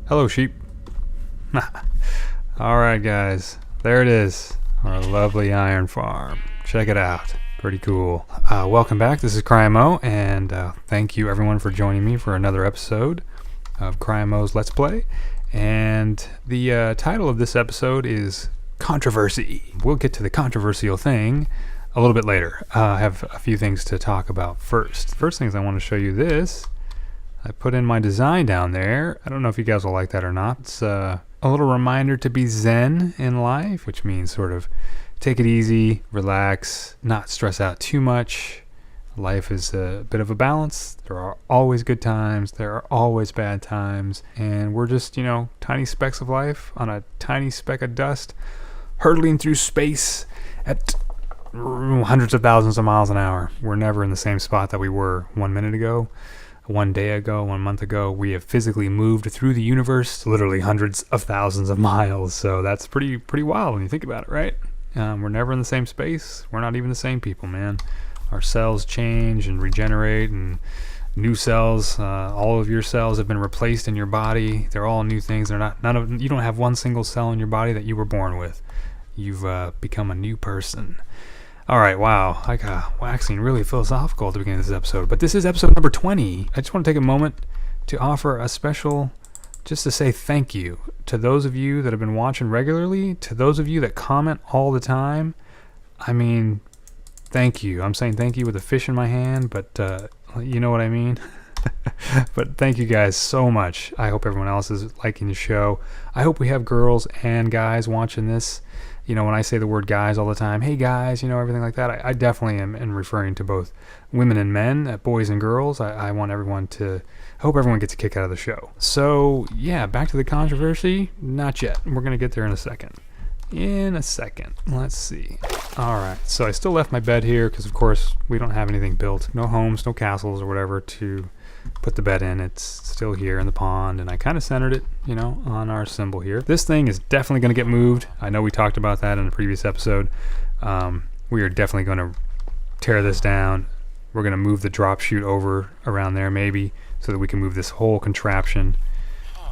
Hello, sheep. Alright, guys. There it is. Our lovely iron farm. Check it out. Pretty cool. Welcome back. This is CryinMo, and thank you everyone for joining me for another episode of CryinMo's Let's Play. And the title of this episode is Controversy. We'll get to the controversial thing a little bit later. I have a few things to talk about first. First thing is I want to show you this. I put in my design down there. I don't know if you guys will like that or not. It's a little reminder to be zen in life, which means sort of take it easy, relax, not stress out too much. Life is a bit of a balance. There are always good times. There are always bad times. And we're just, tiny specks of life on a tiny speck of dust, hurtling through space at hundreds of thousands of miles an hour. We're never in the same spot that we were 1 minute ago. 1 day ago, 1 month ago. We have physically moved through the universe literally hundreds of thousands of miles. So that's pretty wild when you think about it, right? We're never in the same space. We're not even the same people, man. Our cells change and regenerate, and new cells, all of your cells have been replaced in your body. They're all new things. They're not, you don't have one single cell in your body that you were born with. You've become a new person. Alright, wow, I got waxing really philosophical at the beginning of this episode, but this is episode number 20. I just want to take a moment to offer a special, just to say thank you to those of you that have been watching regularly, to those of you that comment all the time. I mean, thank you. I'm saying thank you with a fish in my hand, but you know what I mean? But thank you guys so much. I hope everyone else is liking the show. I hope we have girls and guys watching this. When I say the word guys all the time, hey guys, everything like that, I definitely am referring to both women and men, boys and girls. I want everyone to, I hope everyone gets a kick out of the show. So, yeah, back to the controversy. Not yet. We're going to get there in a second. Let's see. Alright, so I still left my bed here because, of course, we don't have anything built. No homes, no castles or whatever to put the bed in. It's still here in the pond, and I kind of centered it, on our symbol here. This thing is definitely going to get moved. I know we talked about that in a previous episode. We are definitely going to tear this down. We're going to move the drop chute over around there maybe so that we can move this whole contraption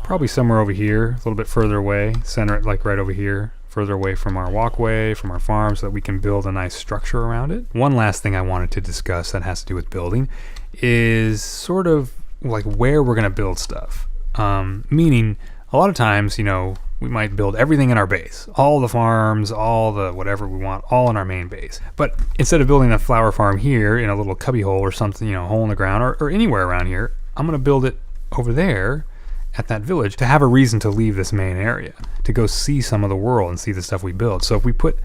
probably somewhere over here, a little bit further away, center it like right over here, further away from our walkway, from our farm, so that we can build a nice structure around it. One last thing I wanted to discuss that has to do with building is sort of like where we're going to build stuff. Meaning, a lot of times, we might build everything in our base. All the farms, all the whatever we want, all in our main base. But instead of building a flower farm here in a little cubby hole or something, hole in the ground, or anywhere around here, I'm going to build it over there at that village to have a reason to leave this main area, to go see some of the world and see the stuff we build. So if we put,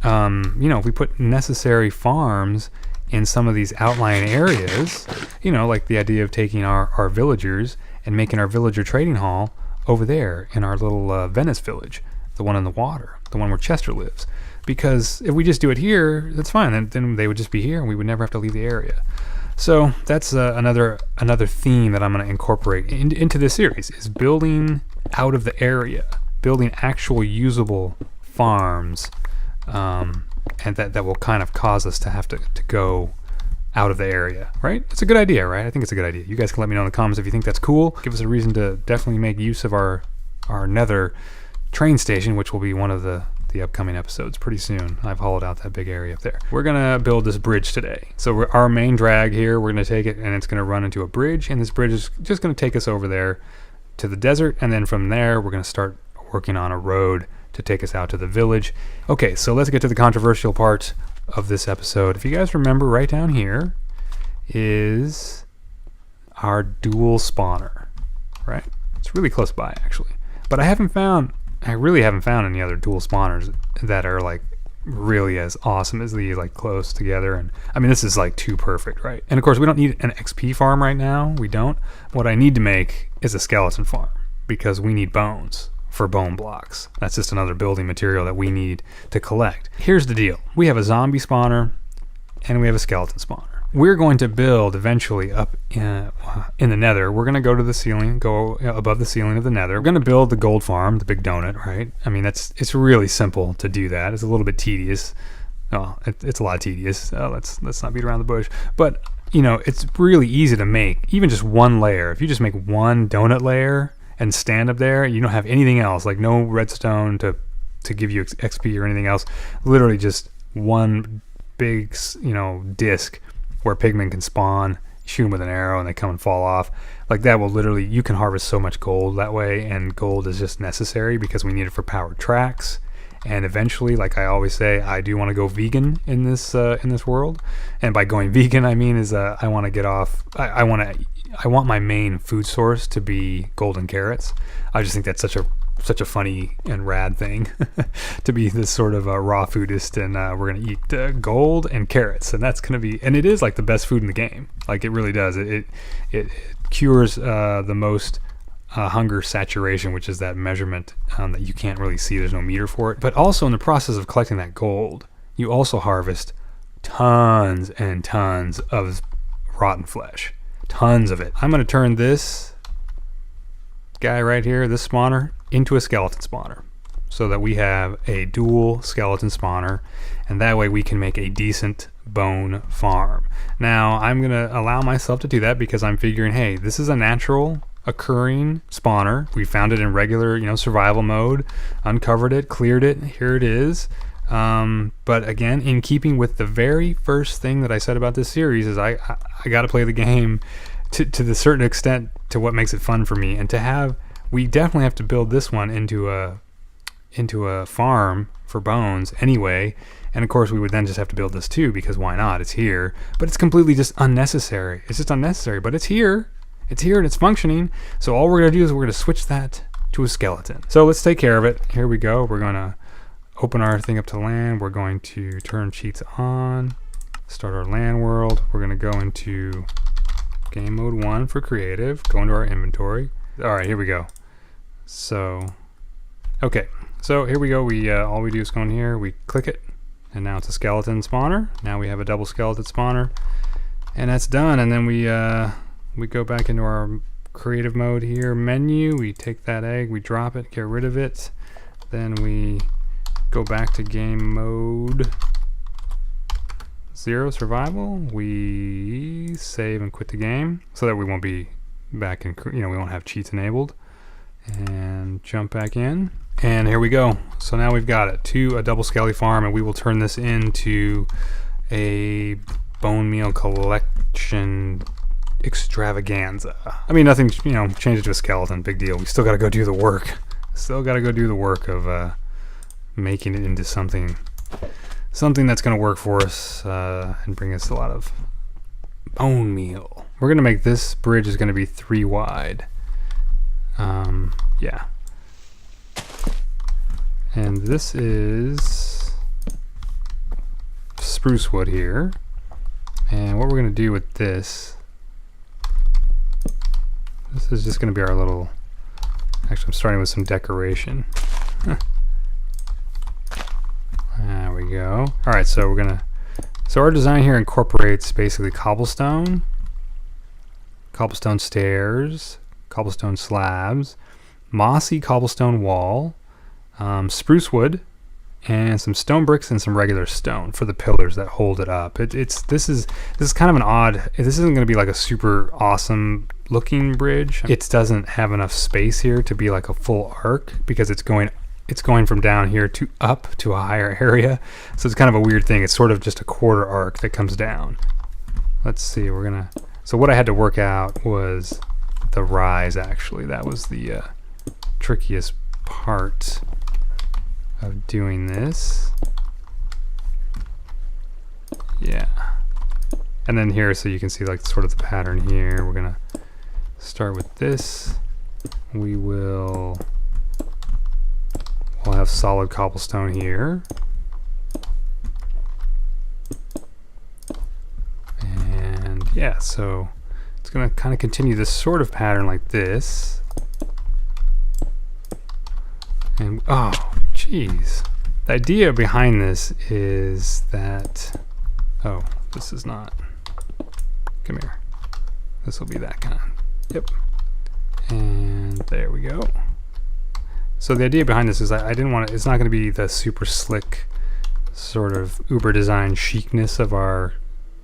if we put necessary farms in some of these outlying areas, like the idea of taking our villagers and making our villager trading hall over there in our little Venice village, the one in the water, the one where Chester lives. Because if we just do it here, that's fine. Then they would just be here and we would never have to leave the area. So that's another theme that I'm going to incorporate into this series, is building out of the area, building actual usable farms, and that will kind of cause us to have to go out of the area, right? It's a good idea, right? I think it's a good idea. You guys can let me know in the comments if you think that's cool. Give us a reason to definitely make use of our nether train station, which will be one of the upcoming episodes pretty soon. I've hollowed out that big area up there. We're gonna build this bridge today. So our main drag here, we're gonna take it and it's gonna run into a bridge, and this bridge is just gonna take us over there to the desert, and then from there we're gonna start working on a road to take us out to the village. Okay, so let's get to the controversial part of this episode. If you guys remember, right down here is our dual spawner, right? It's really close by actually, but I really haven't found any other dual spawners that are like really as awesome as these, like close together. And I mean, this is like too perfect, right? And of course we don't need an XP farm right now. We don't. What I need to make is a skeleton farm. because we need bones for bone blocks. That's just another building material that we need to collect. Here's the deal. We have a zombie spawner and we have a skeleton spawner. We're going to build eventually up in the nether. We're going to go to the ceiling, go above the ceiling of the nether. We're going to build the gold farm, the big donut, right? I mean, it's really simple to do that. It's a little bit tedious. Oh, it's a lot tedious. Let's not beat around the bush. But, you know, it's really easy to make, even just one layer. If you just make one donut layer and stand up there, you don't have anything else, like no redstone to give you XP or anything else. Literally just one big, you know, disc where pigmen can spawn, shoot them with an arrow and they come and fall off. Like that will literally, you can harvest so much gold that way, and gold is just necessary because we need it for powered tracks. And eventually, like I always say, I do want to go vegan in this world. And by going vegan, I mean is I want to get off. I want my main food source to be golden carrots. I just think that's such a funny and rad thing to be this sort of raw foodist, and we're gonna eat gold and carrots, and that's gonna be, and it is like the best food in the game. Like it really does. It cures the most hunger saturation, which is that measurement that you can't really see. There's no meter for it. But also in the process of collecting that gold, you also harvest tons and tons of rotten flesh. Tons of it. I'm going to turn this guy right here, this spawner, into a skeleton spawner so that we have a dual skeleton spawner, and that way we can make a decent bone farm. Now, I'm going to allow myself to do that because I'm figuring, hey, this is a natural occurring spawner. We found it in regular, you know, survival mode, uncovered it, cleared it, here it is. But again, in keeping with the very first thing that I said about this series is I got to play the game to the certain extent to what makes it fun for me, and to have, we definitely have to build this one into a farm for bones anyway. And of course we would then just have to build this too, because why not? It's here, but it's completely just unnecessary. It's just unnecessary, but it's here. It's here and it's functioning. So all we're going to do is we're going to switch that to a skeleton. So let's take care of it. Here we go. We're going to open our thing up to land. We're going to turn cheats on, start our land world. We're going to go into game mode 1 for creative, go into our inventory. All right, here we go. So, okay. So here we go. We all we do is go in here, we click it, and now it's a skeleton spawner. Now we have a double skeleton spawner, and that's done. And then we go back into our creative mode here, menu, we take that egg, we drop it, get rid of it, then we go back to game mode 0, survival, we save and quit the game so that we won't be back in, you know, we won't have cheats enabled, and jump back in, and here we go. So now we've got it to a double skelly farm, and we will turn this into a bone meal collection extravaganza. I mean, nothing, you know, change it to a skeleton, big deal. We still got to go do the work. Still got to go do the work of making it into something that's going to work for us and bring us a lot of bone meal. We're going to make this bridge is going to be 3 wide. Yeah. And this is spruce wood here. And what we're going to do with this is just going to be our little, actually I'm starting with some decoration. There we go. Alright, so we're going to, so our design here incorporates basically cobblestone stairs, cobblestone slabs, mossy cobblestone wall, spruce wood, and some stone bricks and some regular stone for the pillars that hold it up. This is kind of an odd, this isn't going to be like a super awesome looking bridge. It doesn't have enough space here to be like a full arc because it's going from down here to up to a higher area. So it's kind of a weird thing. It's sort of just a quarter arc that comes down. Let's see, so what I had to work out was the rise, actually. That was the trickiest part of doing this. Yeah. And then here, so you can see like sort of the pattern here. We're gonna start with this. We'll have solid cobblestone here. And yeah, so it's gonna kind of continue this sort of pattern like this. And oh, jeez. The idea behind this is that, oh, this is not, come here. This will be that kind. Yep. And there we go. So the idea behind this is I didn't want it, it's not going to be the super slick sort of uber design chicness of our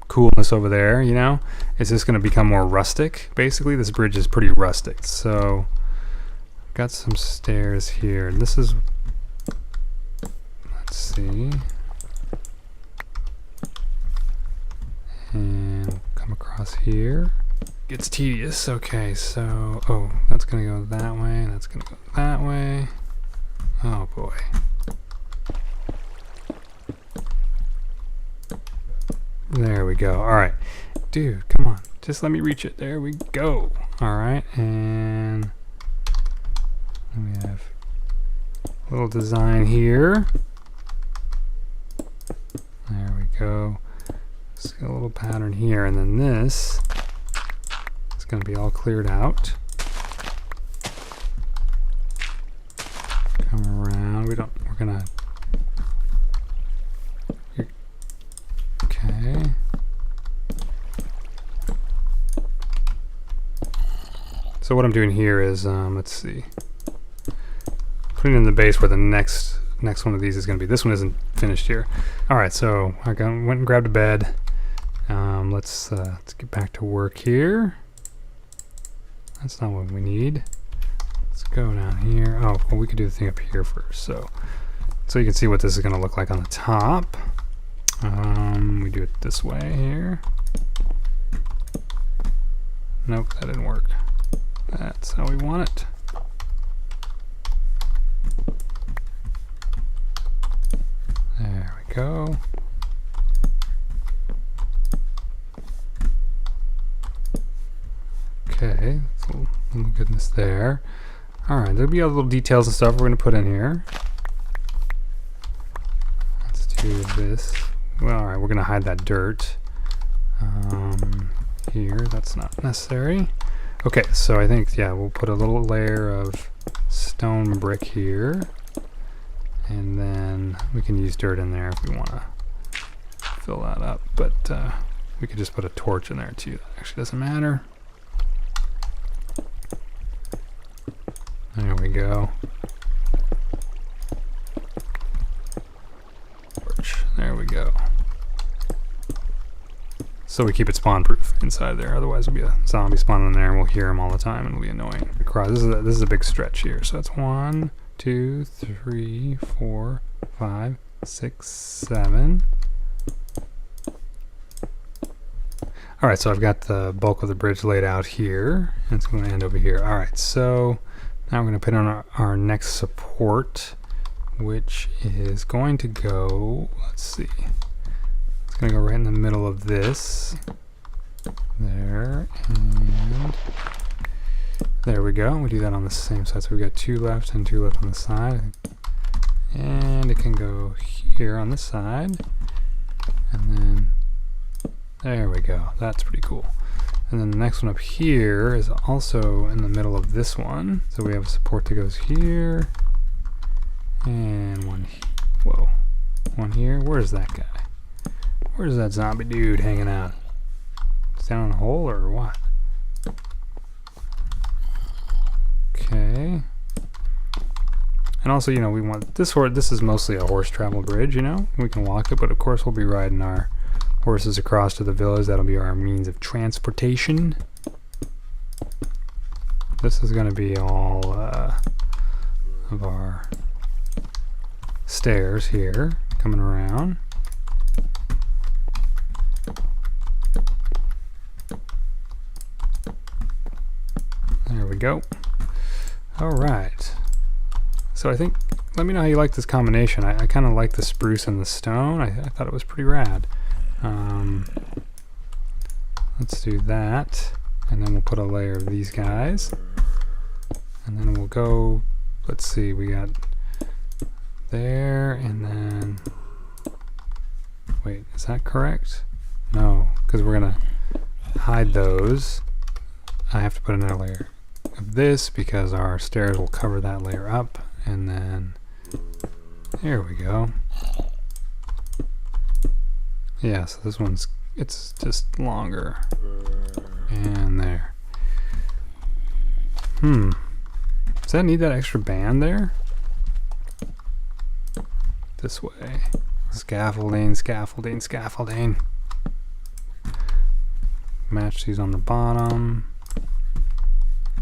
coolness over there, you know? It's just going to become more rustic, basically. This bridge is pretty rustic. So I've got some stairs here. And this is, let's see. And come across here. Gets tedious. Okay, so, oh, that's going to go that way, and that's going to go that way. Oh boy. There we go. All right. Dude, come on. Just let me reach it. There we go. All right, and we have a little design here. There we go. Just got a little pattern here, and then this is going to be all cleared out. Come around. We're gonna. Okay. So what I'm doing here is, let's see, putting in the base where the next one of these is going to be. This one isn't finished here. All right, so I went and grabbed a bed. Let's get back to work here. That's not what we need. Let's go down here. Oh, well, we could do the thing up here first. So you can see what this is going to look like on the top. We do it this way here. Nope, that didn't work. That's how we want it. There we go. Okay, that's a little goodness there. Alright, there'll be other little details and stuff we're going to put in here. Let's do this. Well, alright, we're going to hide that dirt. Here, that's not necessary. Okay, so I think, yeah, we'll put a little layer of stone brick here. And then we can use dirt in there if we want to fill that up. But we could just put a torch in there too. That actually doesn't matter. There we go. Torch. There we go. So we keep it spawn proof inside there. Otherwise there'll be a zombie spawning in there and we'll hear him all the time and it'll be annoying. This is a big stretch here. So that's 1, 2, 3, 4, 5, 6, 7. Alright, so I've got the bulk of the bridge laid out here. And it's going to end over here. Alright, so now we're going to put on our next support, which is going to go, let's see. It's going to go right in the middle of this. There, and there we go. We do that on the same side. So we've got 2 left and 2 left on the side. And it can go here on this side. And then, there we go. That's pretty cool. And then the next one up here is also in the middle of this one. So we have a support that goes here. And one here. Where's that guy? Where's that zombie dude hanging out? It's down in a hole or what? Okay. And also, you know, we want this horse. This is mostly a horse travel bridge, you know. We can walk it, but of course we'll be riding our horses across to the village. That'll be our means of transportation. This is going to be all of our stairs here coming around. There we go. All right. So I think, let me know how you like this combination. I kind of like the spruce and the stone. I thought it was pretty rad. Let's do that, and then we'll put a layer of these guys, and then we'll go, let's see, we got there, and then, wait, is that correct? No, because we're gonna hide those. I have to put another layer of this because our stairs will cover that layer up, And then there we go. Yeah, so this one's, it's just longer. And there. Does that need that extra band there? This way. Scaffolding, scaffolding, scaffolding. Match these on the bottom.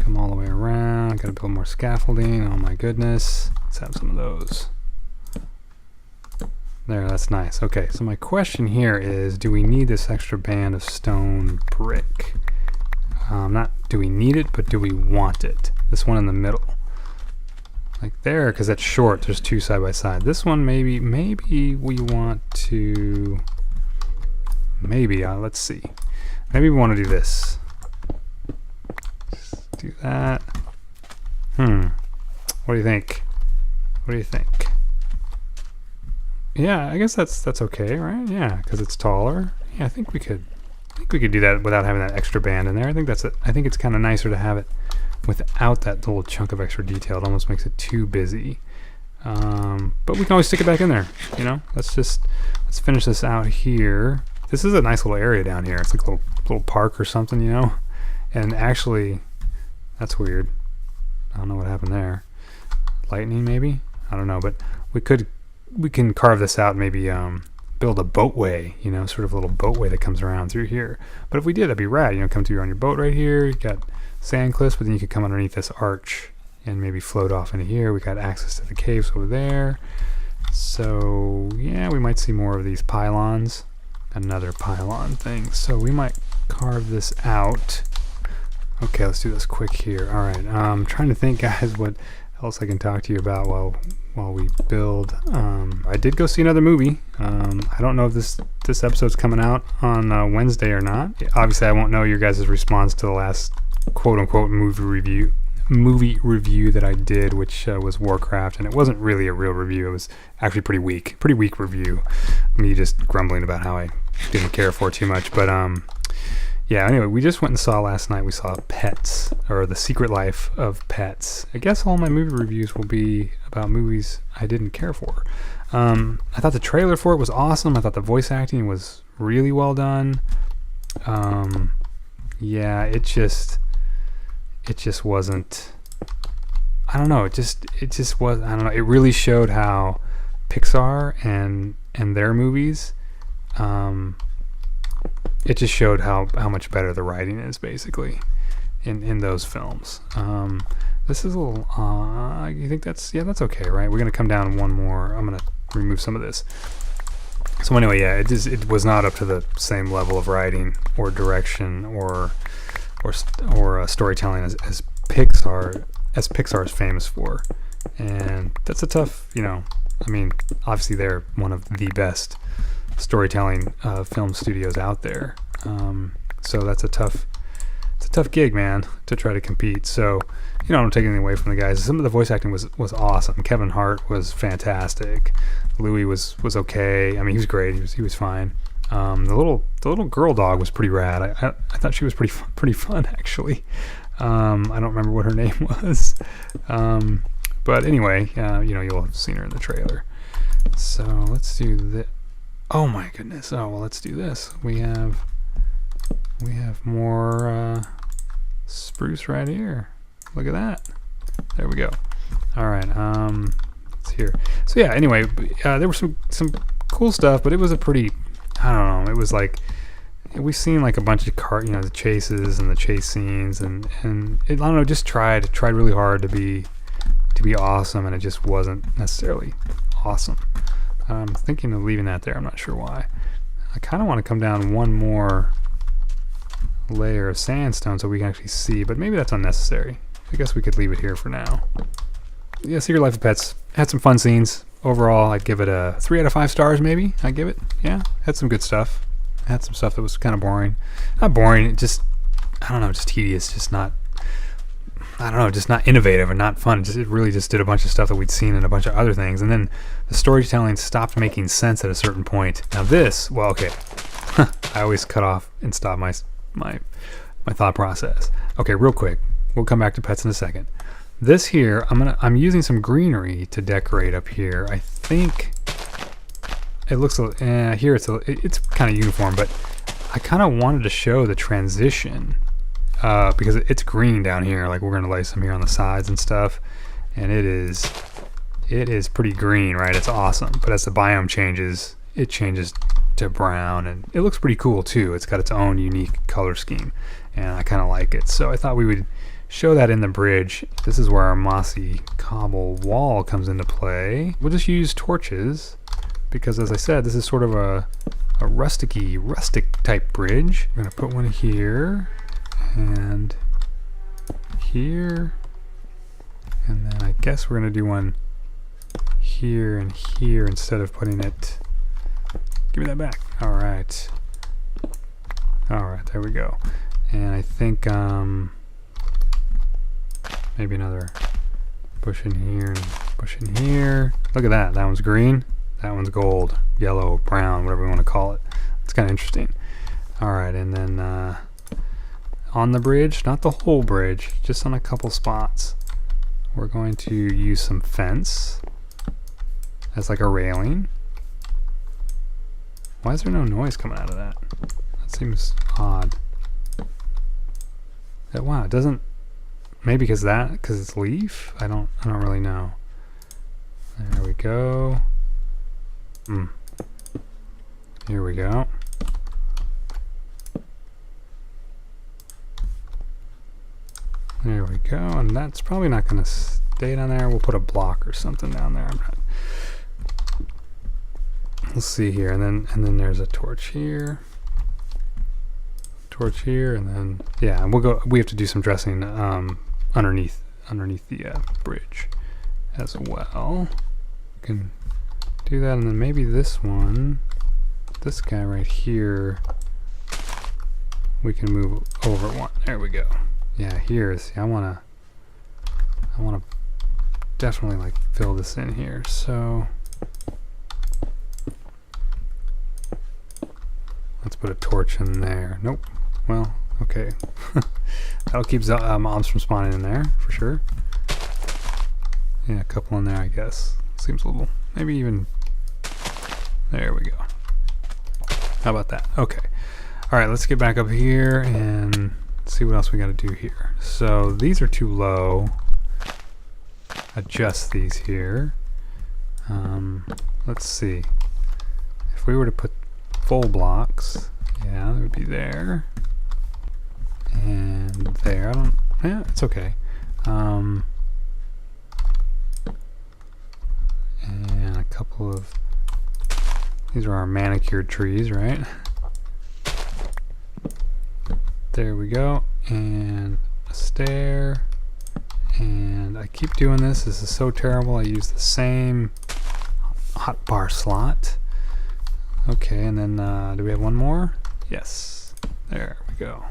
Come all the way around. Gotta build more scaffolding. Oh my goodness. Let's have some of those. There, that's nice. Okay, so my question here is, do we need this extra band of stone brick? Not do we need it, but do we want it? This one in the middle. Like there, because that's short. There's two side by side. This one, maybe we want to... Maybe, let's see. Maybe we want to do this. Just do that. What do you think? What do you think? Yeah, I guess that's okay, right? Yeah, because it's taller. Yeah, I think we could do that without having that extra band in there. I think I think it's kind of nicer to have it without that little chunk of extra detail. It almost makes it too busy. But we can always stick it back in there. You know, let's finish this out here. This is a nice little area down here. It's like a little park or something, you know. And actually, that's weird. I don't know what happened there. Lightning, maybe? I don't know, but we can carve this out and maybe build a boatway, you know, sort of a little boatway that comes around through here. But if we did, that'd be rad. You know, come through on your boat right here. You got sand cliffs, but then you could come underneath this arch and maybe float off into here. We got access to the caves over there. So yeah, we might see more of these pylons. Another pylon thing. So we might carve this out. Okay, let's do this quick here. All right, I'm trying to think, guys, what else I can talk to you about while we build. I did go see another movie. I don't know if this episode's coming out on Wednesday or not. Obviously, I won't know your guys' response to the last quote-unquote movie review that I did, which was Warcraft, and it wasn't really a real review. It was actually pretty weak review. Me just grumbling about how I didn't care for it too much. But yeah, anyway, we just went and saw last night. We saw Pets, or The Secret Life of Pets. I guess all my movie reviews will be about movies I didn't care for. I thought the trailer for it was awesome. I thought the voice acting was really well done. Yeah, it just wasn't, I don't know, it just was, I don't know, it really showed how Pixar and their movies, it just showed how much better the writing is, basically, in those films. This is a little, you think that's okay, right? We're going to come down one more. I'm going to remove some of this. So anyway, yeah, it was not up to the same level of writing or direction or storytelling as Pixar is famous for. And that's a tough, you know, I mean, obviously they're one of the best storytelling film studios out there. So that's a tough gig, man, to try to compete. So, you know, I don't take anything away from the guys. Some of the voice acting was awesome. Kevin Hart was fantastic. Louis was okay. I mean, he was great. He was fine. The little girl dog was pretty rad. I thought she was pretty fun, actually. I don't remember what her name was. But anyway, you know, you'll have seen her in the trailer. So let's do this. Oh my goodness. Oh, well, let's do this. We have more spruce right here. Look at that. There we go. All right. It's here. So yeah. Anyway, there was some cool stuff, but it was a pretty, I don't know. It was like, we've seen like a bunch of the chases and the chase scenes, and it, I don't know, just tried really hard to be awesome, and it just wasn't necessarily awesome. I'm thinking of leaving that there. I'm not sure why. I kind of want to come down one more layer of sandstone so we can actually see, but maybe that's unnecessary. I guess we could leave it here for now. Yeah, Secret Life of Pets had some fun scenes. Overall, I'd give it a 3 out of 5 stars, maybe. I'd give it. Yeah, had some good stuff. Had some stuff that was kind of boring. Not boring, just, I don't know, just tedious, just not, I don't know, just not innovative and not fun. It really just did a bunch of stuff that we'd seen in a bunch of other things. And then the storytelling stopped making sense at a certain point. Now this, well, okay. I always cut off and stop my thought process. Okay, real quick. We'll come back to Pets in a second. This here, I'm using some greenery to decorate up here. I think it looks here it's kind of uniform, but I kind of wanted to show the transition because it's green down here. Like we're gonna lay some here on the sides and stuff, and it is pretty green, right? It's awesome. But as the biome changes, it changes to brown, and it looks pretty cool too. It's got its own unique color scheme, and I kind of like it. So I thought we would show that in the bridge. This is where our mossy cobble wall comes into play. We'll just use torches because, as I said, this is sort of a rustic type bridge. I'm gonna put one here and here, and then I guess we're gonna do one here and here instead of putting it. Give me that back. All right, there we go. And I think maybe another bush in here and bush in here. Look at that. That one's green. That one's gold, yellow, brown, whatever we want to call it. It's kind of interesting. All right, and then on the bridge, not the whole bridge, just on a couple spots, we're going to use some fence as like a railing. Why is there no noise coming out of that? That seems odd. Wow, it doesn't. Maybe because it's leaf? I don't really know. There we go. Here we go. There we go, and that's probably not going to stay down there. We'll put a block or something down there. Let's see here, and then there's a torch here. And then yeah, we have to do some dressing underneath the bridge as well. We can do that, and then maybe this guy right here, we can move over one. There we go. Yeah, here, see, I wanna definitely like fill this in here. So let's put a torch in there. Nope. Well, okay. That'll keep mobs from spawning in there for sure. Yeah, a couple in there, I guess. Seems a little, maybe even. There we go. How about that? Okay. All right, let's get back up here and see what else we got to do here. So these are too low. Adjust these here. Let's see. If we were to put full blocks, yeah, they would be there. And there. Yeah, it's okay. And a couple of, these are our manicured trees, right? There we go. And a stair. And I keep doing this. This is so terrible. I use the same hotbar slot. Okay, and then do we have one more? Yes. There we go.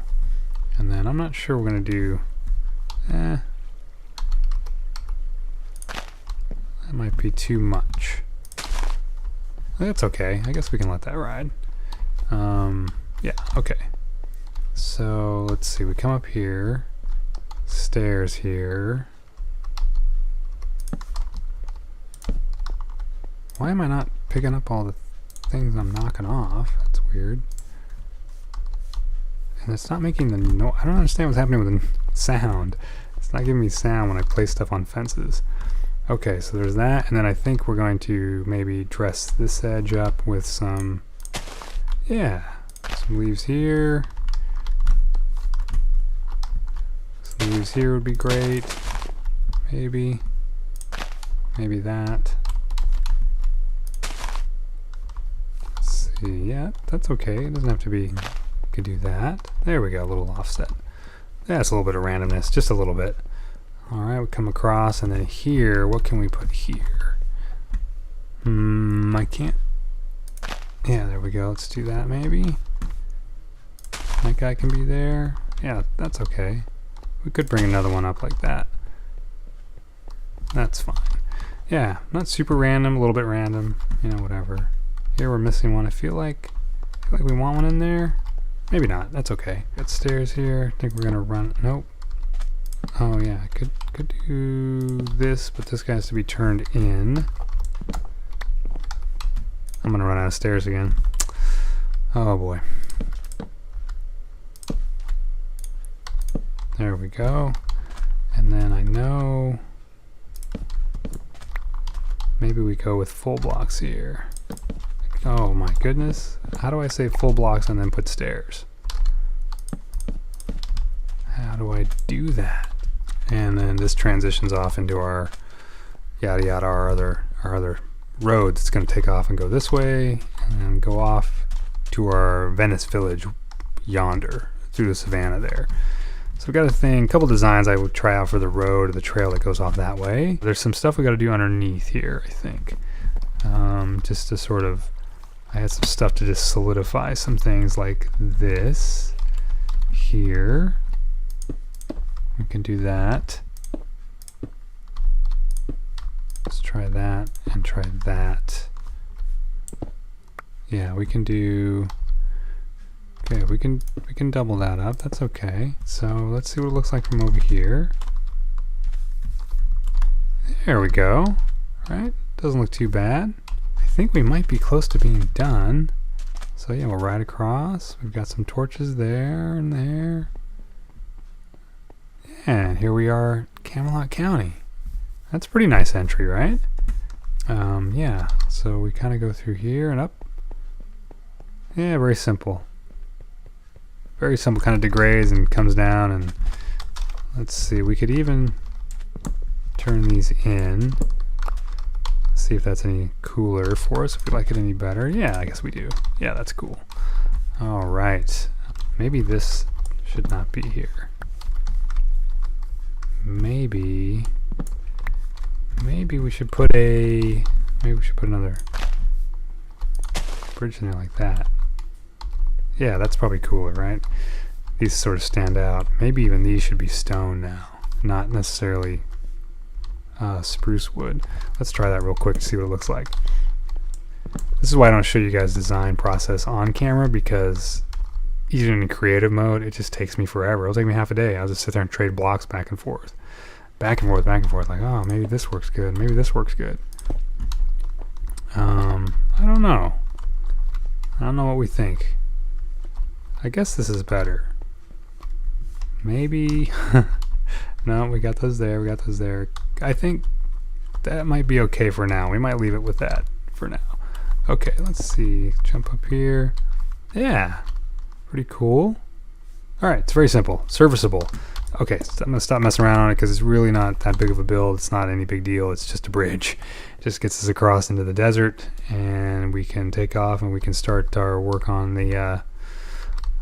And then I'm not sure we're going to do, that might be too much. That's okay. I guess we can let that ride. Yeah, okay. So let's see, we come up here, stairs here. Why am I not picking up all the things I'm knocking off? That's weird. And it's not making the noise. I don't understand what's happening with the sound. It's not giving me sound when I place stuff on fences. Okay, so there's that, and then I think we're going to maybe dress this edge up with some, yeah, some leaves here. Some leaves here would be great. Maybe that. Let's see, yeah, that's okay. It doesn't have to be, we could do that. There we go, a little offset. That's a little bit of randomness, just a little bit. Alright, we come across, and then here, what can we put here? I can't. Yeah, there we go. Let's do that maybe. That guy can be there. Yeah, that's okay. We could bring another one up like that. That's fine. Yeah, not super random, a little bit random, you know, whatever. Here we're missing one. I feel like we want one in there. Maybe not. That's okay. Got stairs here. I think we're gonna run. Nope. Oh yeah, I could do this, but this guy has to be turned in. I'm gonna run out of stairs again. Oh boy. There we go. And then I know maybe we go with full blocks here. Oh my goodness. How do I say full blocks and then put stairs? How do I do that? And then this transitions off into our yada yada, our other road that's going to take off and go this way and then go off to our Venice village yonder through the savannah there. So we've got a couple designs I would try out for the road or the trail that goes off that way. There's some stuff we got to do underneath here, I think. Just to sort of, I had some stuff to just solidify some things like this here. We can do that. Let's try that and try that. Yeah, we can do. Okay, we can double that up. That's okay. So let's see what it looks like from over here. There we go. All right, doesn't look too bad. I think we might be close to being done. So yeah, we'll ride across. We've got some torches there and there. And here we are, Camelot County. That's a pretty nice entry, right? Yeah, so we kind of go through here and up. Yeah, very simple. Very simple, kind of degrades and comes down. And let's see, we could even turn these in. See if that's any cooler for us, if we like it any better. Yeah, I guess we do. Yeah, that's cool. All right, maybe this should not be here. Maybe we should put another bridge in there like that. Yeah, that's probably cooler, right? These sort of stand out. Maybe even these should be stone now, not necessarily spruce wood. Let's try that real quick to see what it looks like. This is why I don't show you guys design process on camera, because even in creative mode, it just takes me forever. It'll take me half a day. I'll just sit there and trade blocks back and forth. Back and forth, back and forth. Like, oh, maybe this works good. Maybe this works good. I don't know. I don't know what we think. I guess this is better. Maybe. No, we got those there. We got those there. I think that might be okay for now. We might leave it with that for now. Okay, let's see. Jump up here. Yeah. Pretty cool. All right, it's very simple. Serviceable. Okay, so I'm going to stop messing around on it because it's really not that big of a build. It's not any big deal. It's just a bridge. It just gets us across into the desert, and we can take off and we can start our work on the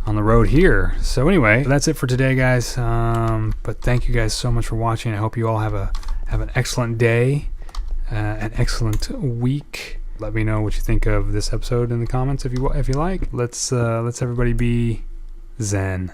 road here. So anyway, that's it for today, guys. But thank you guys so much for watching. I hope you all have an excellent day, an excellent week. Let me know what you think of this episode in the comments if you like. Let's everybody be zen.